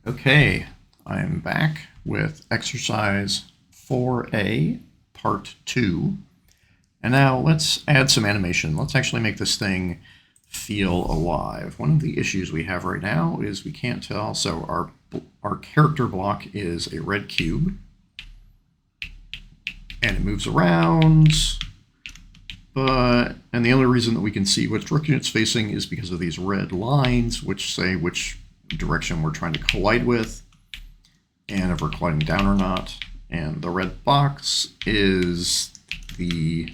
Okay, I'm back with exercise 4A, part 2. And now let's add some animation. Let's actually make this thing feel alive. One of the issues we have right now is we can't tell. So our character block is a red cube, and it moves around. And the only reason that we can see which direction it's facing is because of these red lines, which say which direction we're trying to collide with, and if we're colliding down or not. And the red box is the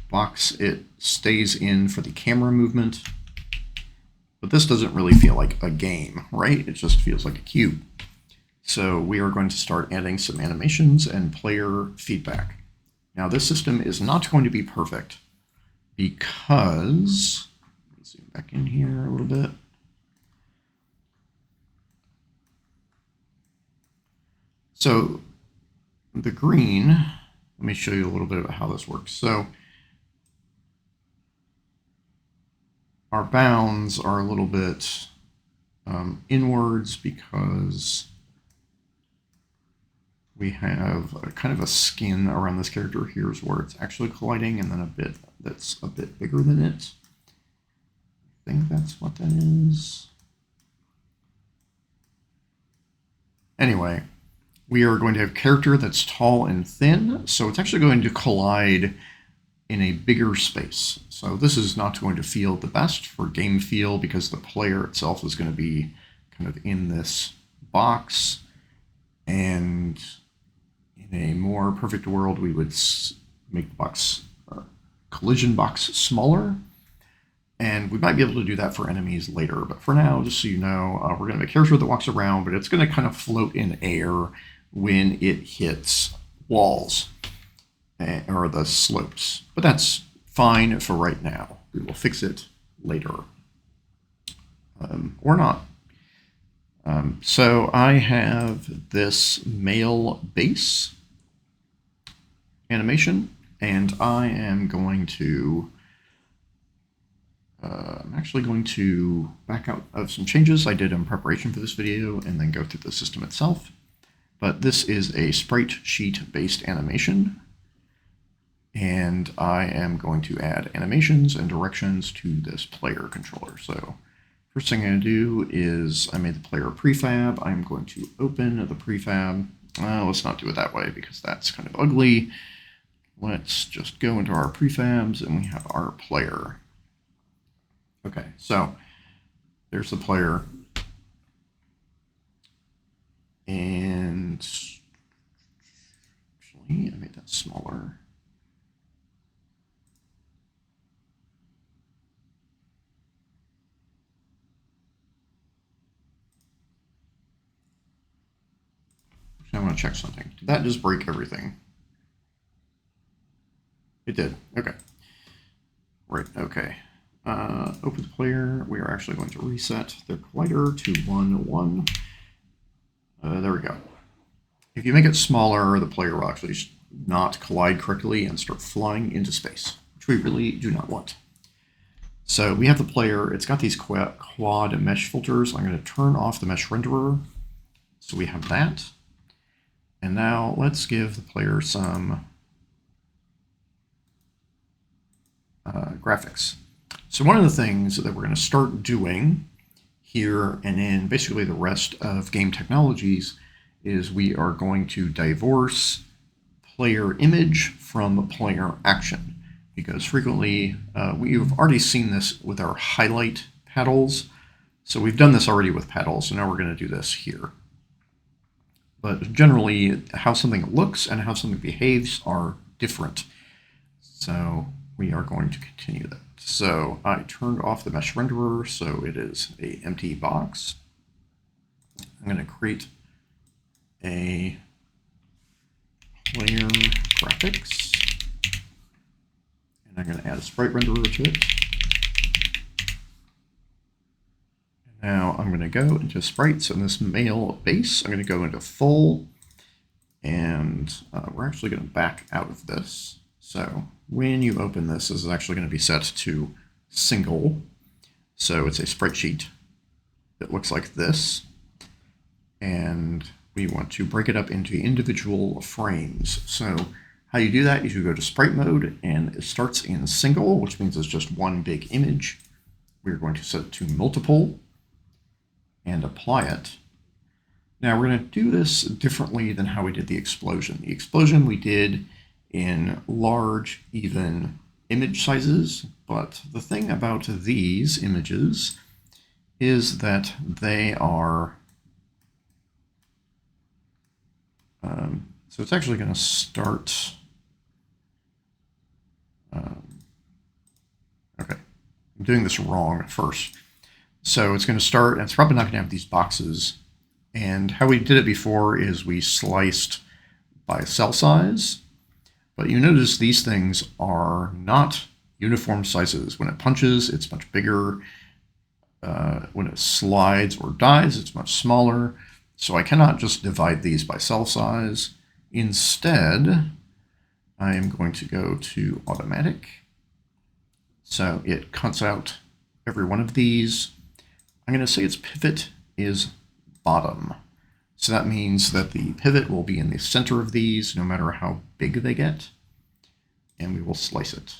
box it stays in for the camera movement. But this doesn't really feel like a game, right? It just feels like a cube. So we are going to start adding some animations and player feedback. Now this system is not going to be perfect because, let me zoom back in here a little bit. So the green, let me show you a little bit about how this works. So our bounds are a little bit inwards because we have a kind of a skin around this character. Here's where it's actually colliding, and then a bit that's a bit bigger than it. I think that's what that is. Anyway, we are going to have a character that's tall and thin, so it's actually going to collide in a bigger space. So this is not going to feel the best for game feel because the player itself is going to be kind of in this box, and in a more perfect world we would make the box collision box smaller, and we might be able to do that for enemies later. But for now, just so you know, we're going to have a character that walks around, but it's going to kind of float in air when it hits walls or the slopes. But that's fine for right now. We will fix it later. Or not. So I have this male base animation, and I am going to I'm actually going to back out of some changes I did in preparation for this video and then go through the system itself. But this is a sprite sheet based animation, and I am going to add animations and directions to this player controller. So first thing I'm going to do is I made the player prefab. I'm going to open the prefab. Let's not do it that way because that's kind of ugly. Let's just go into our prefabs and we have our player. Okay, so there's the player. And actually, I made that smaller. Actually, I want to check something. Did that just break everything? It did. Okay. Right, okay. Open the player. We are actually going to reset the collider to 1, 1. There we go. If you make it smaller, the player will actually not collide correctly and start flying into space, which we really do not want. So we have the player. It's got these quad mesh filters. I'm going to turn off the mesh renderer. So we have that. And now let's give the player some graphics. So one of the things that we're going to start doing here and in basically the rest of game technologies is we are going to divorce player image from player action, because frequently we've already seen this with our highlight paddles. So we've done this already with paddles, so now we're going to do this here. But generally how something looks and how something behaves are different. So we are going to continue that. So I turned off the mesh renderer, so it is an empty box. I'm going to create a player graphics, and I'm going to add a sprite renderer to it. And now I'm going to go into sprites, and this male base, I'm going to go into full, and we're actually going to back out of this. So when you open this, this is actually going to be set to single. So it's a sprite sheet that looks like this. and we want to break it up into individual frames. So how you do that is you go to sprite mode, and it starts in single, which means it's just one big image. We're going to set it to multiple and apply it. Now we're going to do this differently than how we did the explosion. The explosion we did in large, even image sizes, but the thing about these images is that they are, so it's actually going to start, okay, I'm doing this wrong first. So it's going to start, and it's probably not going to have these boxes. And how we did it before is we sliced by cell size, but you notice these things are not uniform sizes. When it punches, it's much bigger. When it slides or dies, it's much smaller. So I cannot just divide these by cell size. Instead, I am going to go to automatic. So it cuts out every one of these. I'm going to say its pivot is bottom. So that means that the pivot will be in the center of these no matter how big they get. And we will slice it.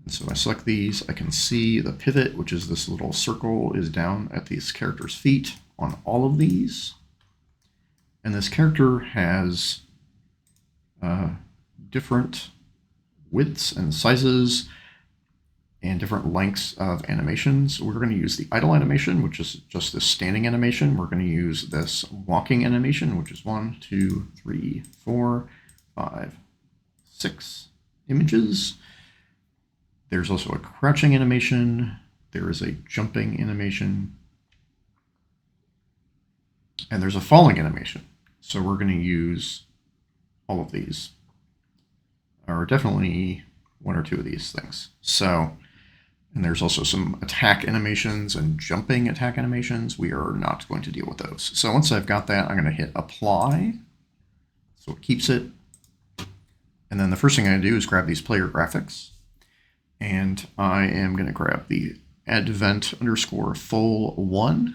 And so I select these, I can see the pivot, which is this little circle, is down at these characters' feet on all of these. And this character has different widths and sizes and different lengths of animations. We're going to use the idle animation, which is just this standing animation. We're going to use this walking animation, which is 1, 2, 3, 4, 5, 6 images. There's also a crouching animation. There is a jumping animation. And there's a falling animation. So we're going to use all of these, or definitely 1 or 2 of these things. So, and there's also some attack animations and jumping attack animations. We are not going to deal with those. So once I've got that, I'm going to hit apply. So it keeps it. And then the first thing I'm going to do is grab these player graphics. And I am going to grab the advent_full1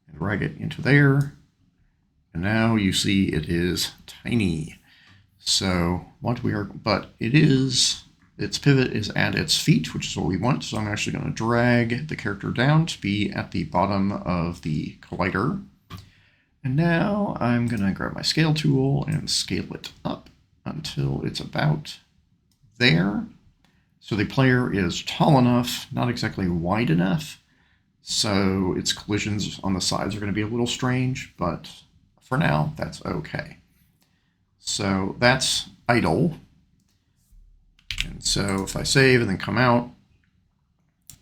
and drag it into there. And now you see it is tiny. So what we are, but it is, its pivot is at its feet, which is what we want. So I'm actually going to drag the character down to be at the bottom of the collider. And now I'm going to grab my scale tool and scale it up until it's about there. So the player is tall enough, not exactly wide enough. So its collisions on the sides are going to be a little strange, but for now, that's okay. So that's idle. And so if I save and then come out,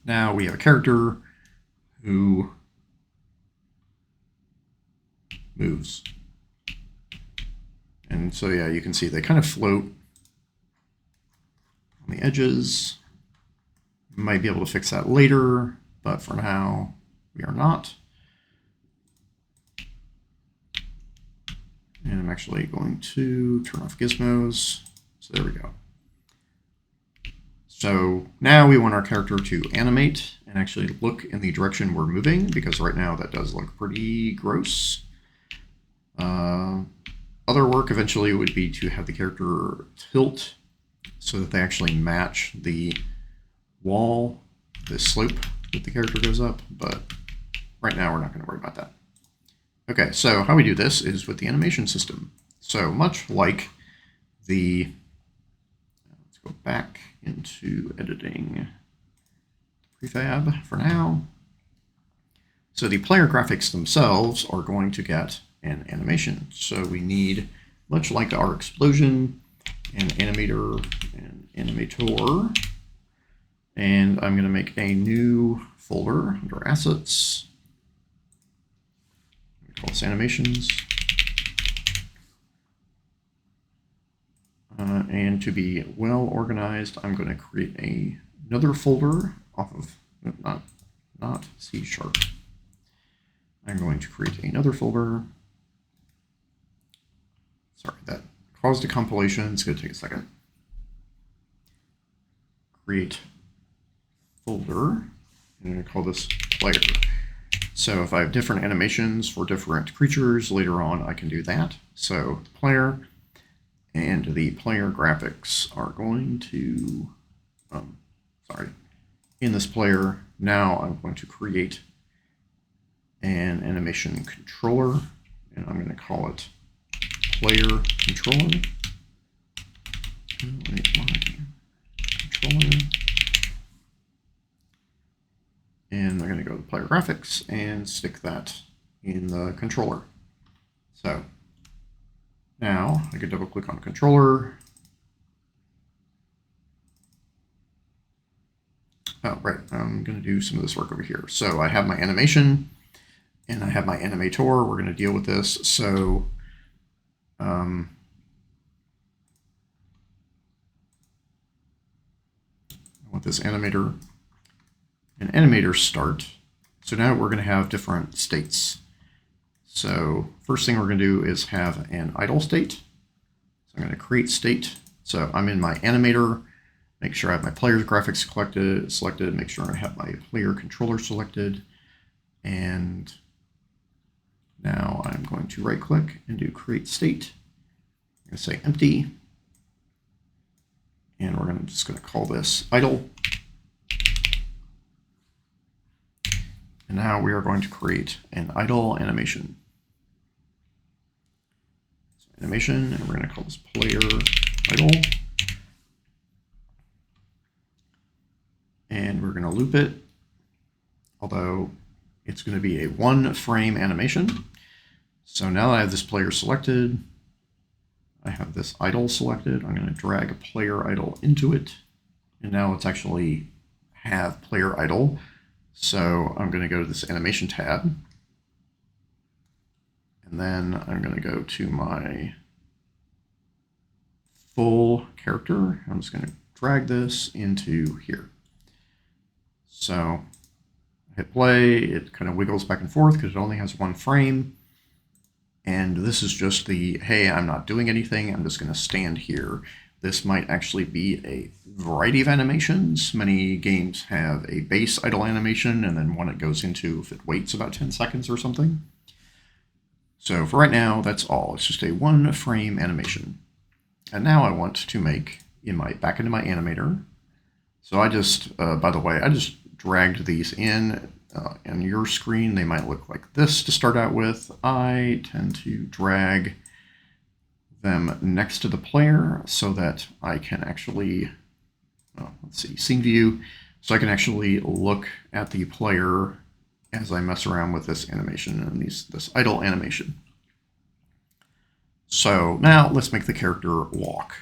now we have a character who moves. And so yeah, you can see they kind of float on the edges. Might be able to fix that later, but for now, we are not. And I'm actually going to turn off gizmos. So there we go. So now we want our character to animate and actually look in the direction we're moving, because right now that does look pretty gross. Other work eventually would be to have the character tilt so that they actually match the wall, the slope that the character goes up, but right now we're not going to worry about that. Okay, so how we do this is with the animation system. So much like the, let's go back into editing prefab for now. So the player graphics themselves are going to get an animation. So we need, much like our explosion, an animator and animator. And I'm going to make a new folder under assets. We call this animations. And to be well organized, I'm going to create another folder off of, not C#. I'm going to create another folder. Sorry, that caused a compilation. It's going to take a second. Create folder. I'm going to call this player. So if I have different animations for different creatures, later on I can do that. So the player and the player graphics are going to, in this player, now I'm going to create an animation controller, and I'm going to call it player controller. And I'm going to go to player graphics and stick that in the controller. So now I can double click on controller. Oh, right. I'm going to do some of this work over here. So I have my animation and I have my animator. We're going to deal with this. So I want this animator and animator start. So now we're going to have different states. So first thing we're going to do is have an idle state. So I'm going to create state. So I'm in my animator. Make sure I have my player's graphics selected. Make sure I have my player controller selected. And now I'm going to right click and do create state. I'm going to say empty. And we're just going to call this idle. And now we are going to create an idle animation. So animation, and we're going to call this player idle. And we're going to loop it, although it's going to be a 1-frame animation. So now that I have this player selected, I have this idle selected. I'm going to drag a player idle into it. And now let's actually have player idle. So I'm going to go to this animation tab. And then I'm going to go to my full character. I'm just going to drag this into here. So I hit play, it kind of wiggles back and forth because it only has 1 frame. And this is just the, hey, I'm not doing anything, I'm just going to stand here. This might actually be a variety of animations. Many games have a base idle animation and then one it goes into if it waits about 10 seconds or something. So for right now, that's all. It's just a 1-frame animation. And now I want to make back into my animator. So I just, by the way, I just dragged these in. On your screen, they might look like this to start out with. I tend to drag them next to the player so that I can actually, let's see, scene view, so I can actually look at the player as I mess around with this animation and this idle animation. So now let's make the character walk.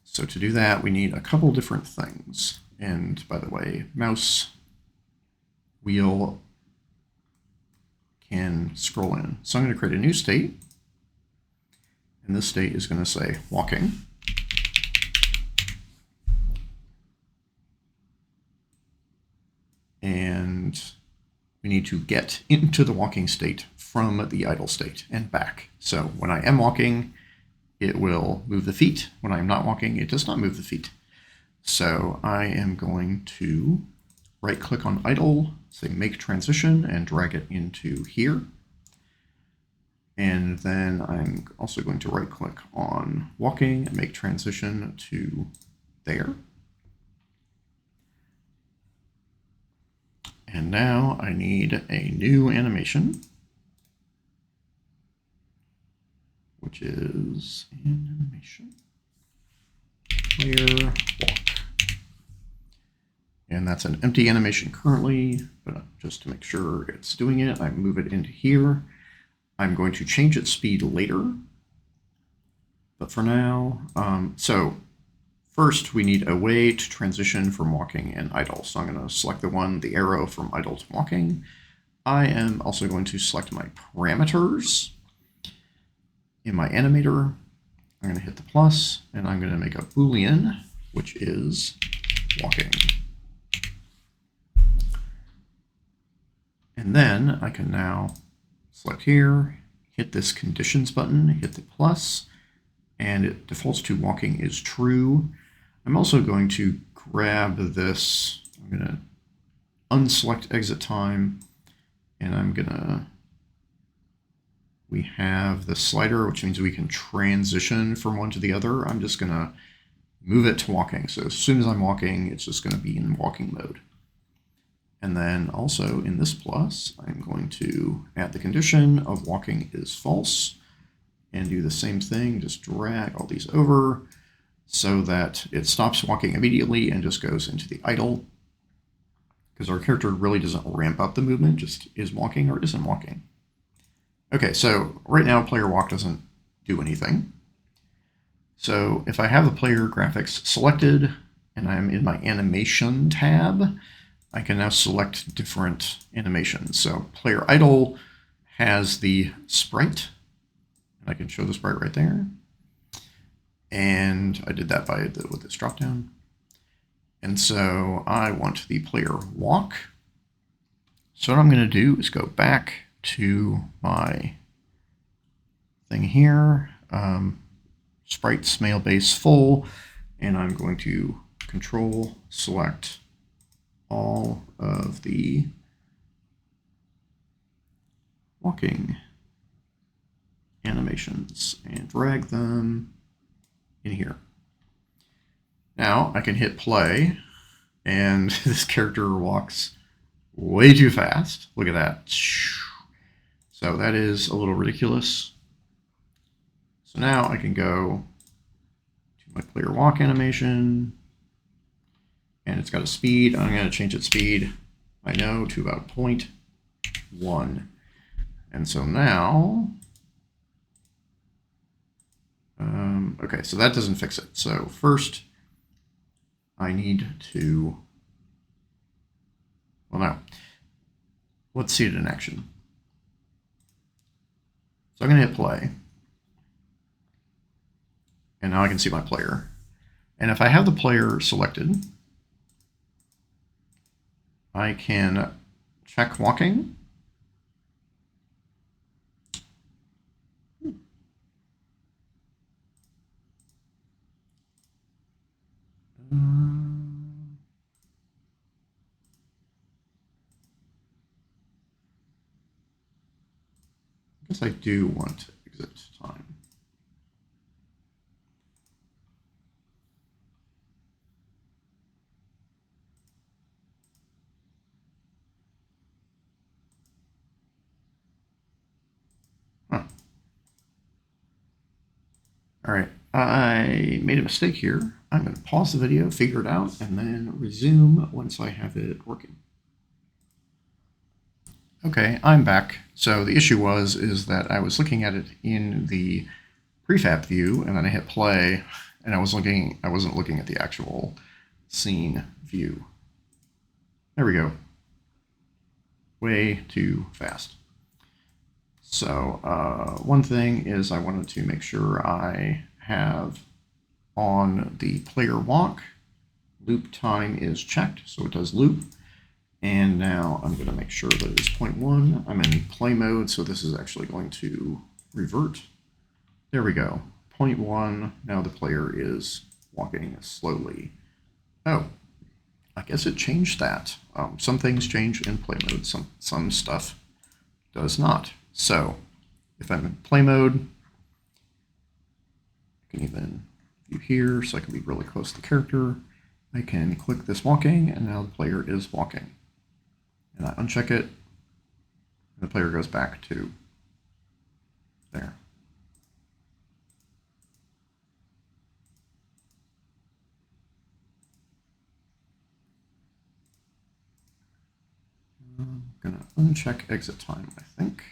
So to do that, we need a couple different things. And by the way, mouse wheel can scroll in. So I'm going to create a new state. And this state is going to say walking. And we need to get into the walking state from the idle state and back. So when I am walking, it will move the feet. When I'm not walking, it does not move the feet. So I am going to right click on idle, say make transition, and drag it into here. And then I'm also going to right click on walking and make transition to there. And now I need a new animation, which is animation player walk. And that's an empty animation currently, but just to make sure it's doing it, I move it into here. I'm going to change its speed later, but for now, so first we need a way to transition from walking and idle. So I'm going to select the arrow from idle to walking. I am also going to select my parameters. In my animator, I'm going to hit the plus, and I'm going to make a Boolean, which is walking. And then I can now select here, hit this conditions button, hit the plus, and it defaults to walking is true. I'm also going to grab this, I'm going to unselect exit time And we have the slider, which means we can transition from one to the other. I'm just gonna move it to walking. So as soon as I'm walking, it's just gonna be in walking mode. And then also in this plus, I'm going to add the condition of walking is false and do the same thing, just drag all these over so that it stops walking immediately and just goes into the idle, because our character really doesn't ramp up the movement, just is walking or isn't walking. Okay, so right now player walk doesn't do anything. So if I have the player graphics selected and I'm in my animation tab, I can now select different animations. So player idle has the sprite, and I can show the sprite right there. And I did that with this dropdown. And so I want the player walk. So what I'm going to do is go back to my thing here, sprite male base full, and I'm going to control select all of the walking animations and drag them in here. Now I can hit play, and this character walks way too fast. Look at that. So that is a little ridiculous. So now I can go to my player walk animation, and it's got a speed. I'm going to change its speed, I know, to about 0.1. And so now, okay, so that doesn't fix it. So first, I need to, well, no, let's see it in action. So I'm going to hit play. And now I can see my player. And if I have the player selected, I can check walking. I guess I do want exit time. Huh. All right, I made a mistake here. I'm going to pause the video, figure it out, and then resume once I have it working. Okay, I'm back. So the issue is that I was looking at it in the prefab view, and then I hit play, and I wasn't looking at the actual scene view. There we go. Way too fast. So one thing is I wanted to make sure I have on the player walk, loop time is checked, so it does loop. And now I'm going to make sure that it is 0.1. I'm in play mode, so this is actually going to revert. There we go, 0.1. Now the player is walking slowly. Oh, I guess it changed that. Some things change in play mode, some stuff does not. So if I'm in play mode, I can even view here, so I can be really close to the character. I can click this walking, and now the player is walking. And I uncheck it, and the player goes back to there. I'm going to uncheck exit time, I think.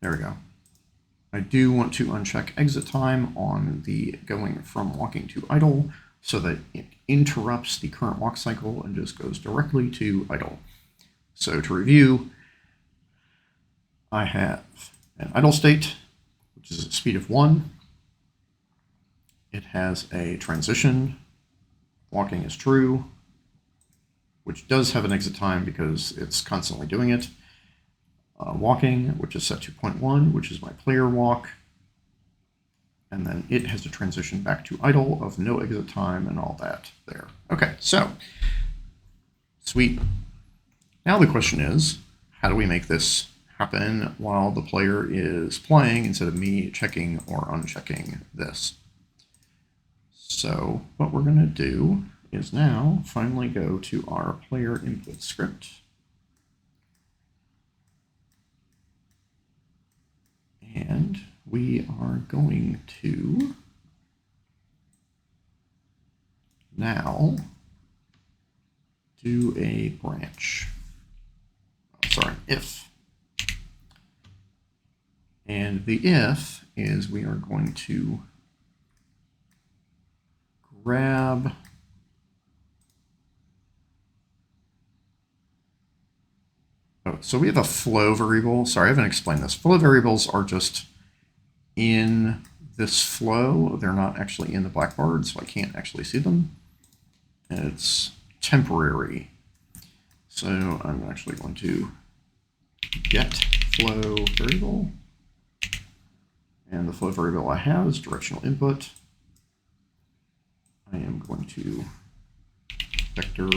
There we go. I do want to uncheck exit time on the going from walking to idle so that it interrupts the current walk cycle and just goes directly to idle. So to review, I have an idle state, which is a speed of 1. It has a transition, walking is true, which does have an exit time because it's constantly doing it. Walking, which is set to 0.1, which is my player walk. And then it has to transition back to idle of no exit time and all that there. Okay, so Sweet. Now the question is, how do we make this happen while the player is playing instead of me checking or unchecking this? So what we're going to do is now finally go to our player input script. And we are going to now do a branch. Sorry, if. And the if is we are going to grab so we have a flow variable. Sorry, I haven't explained this. Flow variables are just in this flow. They're not actually in the blackboard, so I can't actually see them. And it's temporary. So I'm actually going to get flow variable. And the flow variable I have is directional input. I am going to vector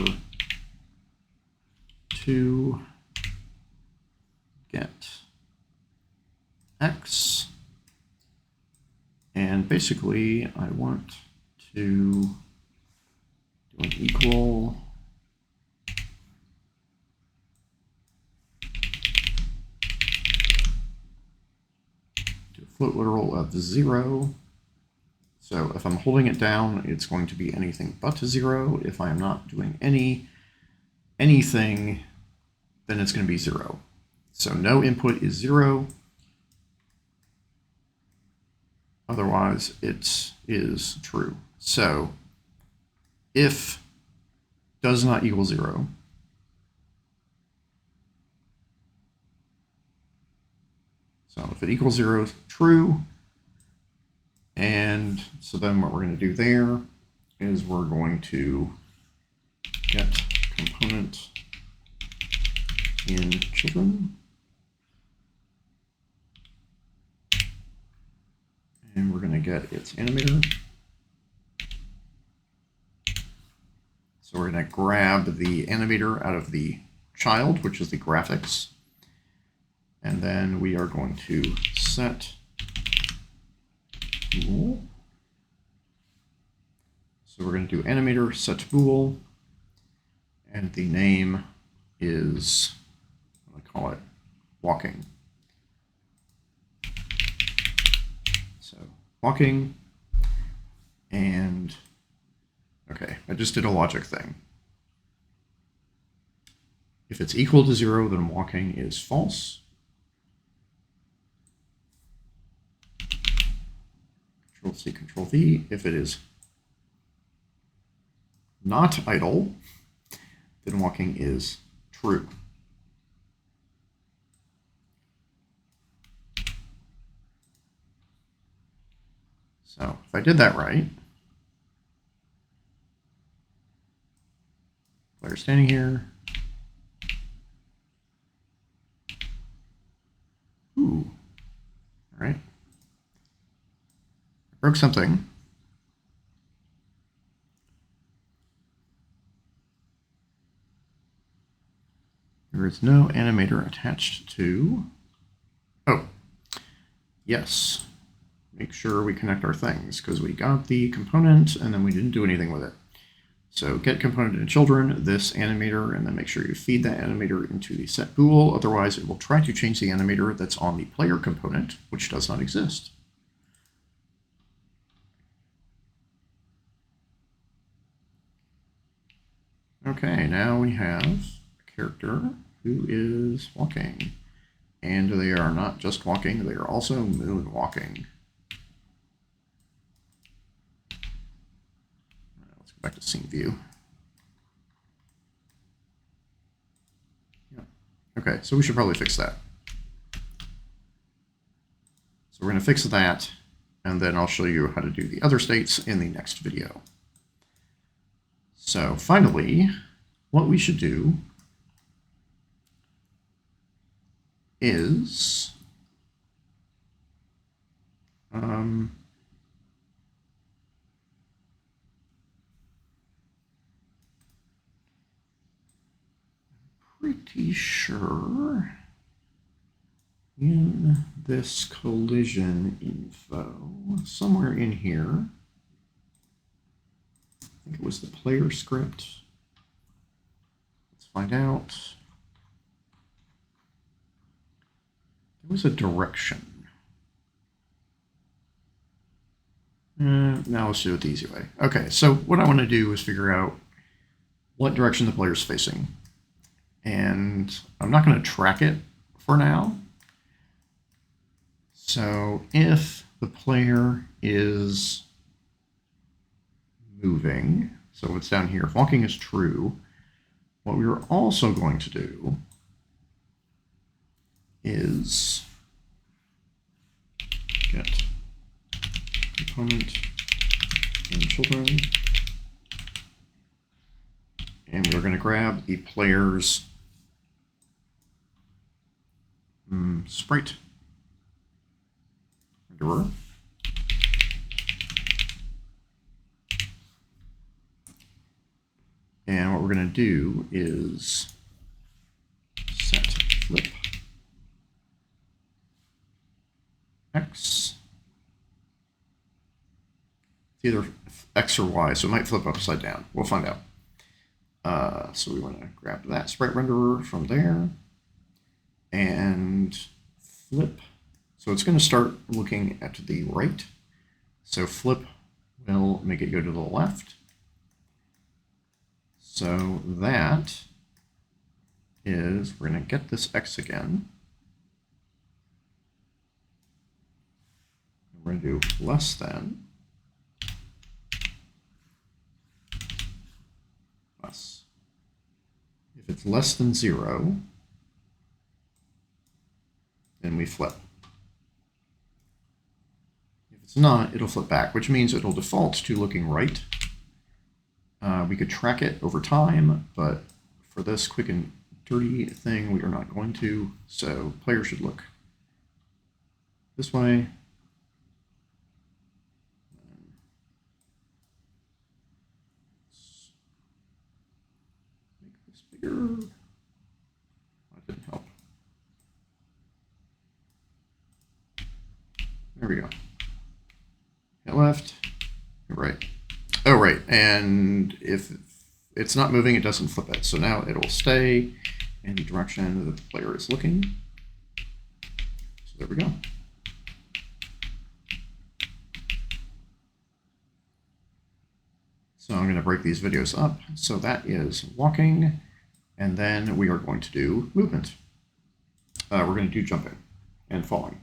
to get x. And basically, I want to do an equal to a float literal of 0. So if I'm holding it down, it's going to be anything but 0. If I am not doing anything, then it's going to be 0. So no input is 0. Otherwise, it is true. So if does not equal 0, so if it equals 0, true. And so then what we're going to do there is we're going to get component in children. And we're going to get its animator. So we're going to grab the animator out of the child, which is the graphics. And then we are going to set bool. So we're going to do animator set bool. And the name is, I'm going to call it walking. So walking, and okay, I just did a logic thing. If it's equal to 0, then walking is false. Control C, Control V. If it is not idle, then walking is true. So if I did that right, player standing here. Ooh, all right. I broke something. There is no animator attached to, oh, yes. Make sure we connect our things because we got the component and then we didn't do anything with it. So get component in children, this animator, and then make sure you feed that animator into the set bool. Otherwise, it will try to change the animator that's on the player component, which does not exist. Okay, now we have a character who is walking. And they are not just walking, they are also moonwalking. Let's go back to scene view. Yeah. Okay, so we should probably fix that. So we're going to fix that, and then I'll show you how to do the other states in the next video. So finally, what we should do is pretty sure in this collision info, somewhere in here, I think it was the player script. Let's find out. There was a direction. Now let's do it the easy way. Okay, so what I want to do is figure out what direction the player's facing. And I'm not going to track it for now. So if the player is moving, so it's down here, if walking is true, what we are also going to do is get component in children, and we're going to grab the player's sprite renderer. And what we're going to do is set flip x. It's either x or y, so it might flip upside down. We'll find out. So we want to grab that sprite renderer from there and flip. So it's going to start looking at the right. So flip will make it go to the left. So that is, we're going to get this x again. We're going to do less than. Less. If it's less than 0, then we flip. If it's not, it'll flip back, which means it'll default to looking right. We could track it over time, but for this quick and dirty thing, we are not going to. So player should look this way. Make this bigger. That didn't help. There we go. Hit left, hit right. Oh, right, and if it's not moving, it doesn't flip it. So now it'll stay in the direction the player is looking. So there we go. So I'm going to break these videos up. So that is walking, and then we are going to do movement. We're going to do jumping and falling.